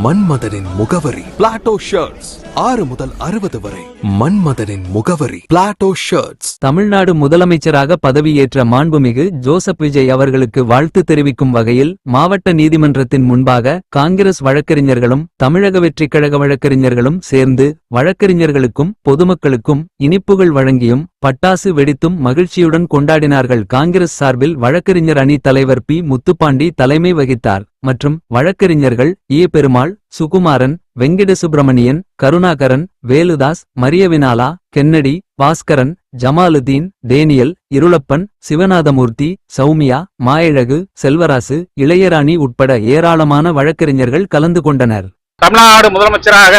மன்மதனின் முகவரி Plato shirts. 6 முதல் 60 வரை. மன்மதனின் முகவரி பிளாட்டோ ஷர்ட்ஸ். தமிழ்நாடு முதலமைச்சராக பதவியேற்ற மாண்புமிகு ஜோசப் விஜய் அவர்களுக்கு வாழ்த்து தெரிவிக்கும் வகையில் மாவட்ட நீதிமன்றத்தின் முன்பாக காங்கிரஸ் வழக்கறிஞர்களும் தமிழக வெற்றிக் கழக வழக்கறிஞர்களும் சேர்ந்து வழக்கறிஞர்களுக்கும் பொதுமக்களுக்கும் இனிப்புகள் வழங்கியும் பட்டாசு வெடித்தும் மகிழ்ச்சியுடன் கொண்டாடினார்கள். காங்கிரஸ் சார்பில் வழக்கறிஞர் அணி தலைவர் பி. முத்துப்பாண்டி தலைமை வகித்தார். மற்றும் வழக்கறிஞர்கள் ஈ. பெருமாள், சுகுமாரன், வெங்கட சுப்பிரமணியன், கருணாகரன், வேலுதாஸ், மரியவினாலா, கென்னடி, பாஸ்கரன், ஜமாலுதீன், டேனியல், இருளப்பன், சிவநாதமூர்த்தி, சௌமியா, மாயழகு, செல்வராசு, இளையராணி உட்பட ஏராளமான வழக்கறிஞர்கள் கலந்து கொண்டனர். தமிழ்நாடு முதலமைச்சராக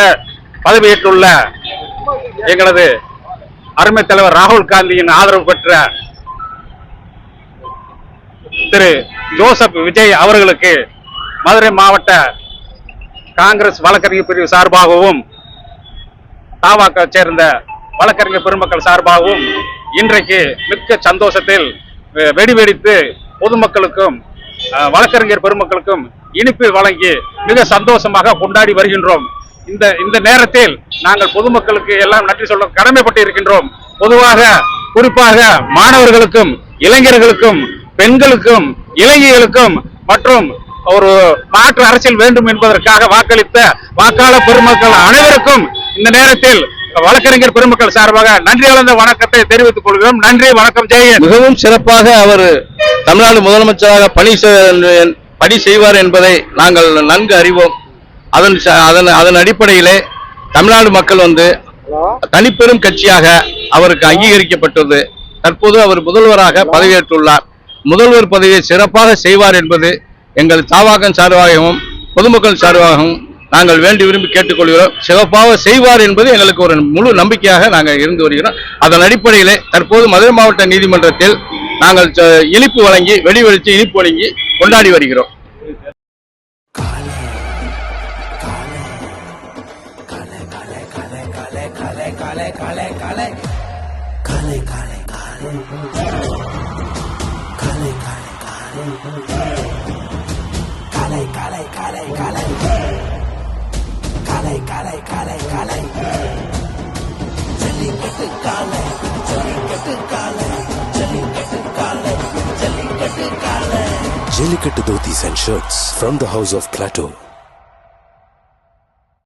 பதவியேற்றுள்ள எங்களது அருமை தலைவர் ராகுல் காந்தியின் ஆதரவு பெற்ற திரு ஜோசப் விஜய் அவர்களுக்கு மதுரை மாவட்ட காங்கிரஸ் வழக்கறிஞர் பிரிவு சார்பாகவும் தாவாக சேர்ந்த வழக்கறிஞர் பெருமக்கள் சார்பாகவும் இன்றைக்கு மிக்க சந்தோஷத்தில் வெடி வெடித்து பொதுமக்களுக்கும் வழக்கறிஞர் பெருமக்களுக்கும் இனிப்பு வழங்கி மிக சந்தோஷமாக கொண்டாடி வருகின்றோம். இந்த நேரத்தில் நாங்கள் பொதுமக்களுக்கு எல்லாம் நன்றி சொல்ல கடமைப்பட்டு இருக்கின்றோம். பொதுவாக குறிப்பாக மாணவர்களுக்கும் இளைஞர்களுக்கும் பெண்களுக்கும் இளைஞர்களுக்கும் மற்றும் ஒரு மாற்று அரசியல் வேண்டும் என்பதற்காக வாக்களித்த வாக்காளர் பெருமக்கள் அனைவருக்கும் இந்த நேரத்தில் வழக்கறிஞர் பெருமக்கள் சார்பாக நன்றி கலந்த வணக்கத்தை தெரிவித்துக் கொள்கிறோம். நன்றி, வணக்கம், ஜெயன். மிகவும் சிறப்பாக அவர் தமிழ்நாடு முதலமைச்சராக பணி செய்வார் என்பதை நாங்கள் நன்கு அறிவோம். அதன் அடிப்படையிலே தமிழ்நாடு மக்கள் தனிப்பெரும் கட்சியாக அவருக்கு அங்கீகரிக்கப்பட்டது. தற்போது அவர் முதல்வராக பதவியேற்றுள்ளார். முதல்வர் பதவியை சிறப்பாக செய்வார் என்பது எங்கள் தாவாகம் சார்பாகவும் பொதுமக்கள் சார்பாகவும் நாங்கள் வேண்டி விரும்பி கேட்டுக்கொள்கிறோம். சிறப்பாக செய்வார் என்பது எங்களுக்கு ஒரு முழு நம்பிக்கையாக நாங்கள் இருந்து வருகிறோம். அதன் அடிப்படையிலே தற்போது மதுரை மாவட்ட நீதிமன்றத்தில் நாங்கள் இனிப்பு வழங்கி வெடி வெடித்து இனிப்பு வழங்கி கொண்டாடி வருகிறோம். Jellicate dhotis and shirts from the house of Plateau.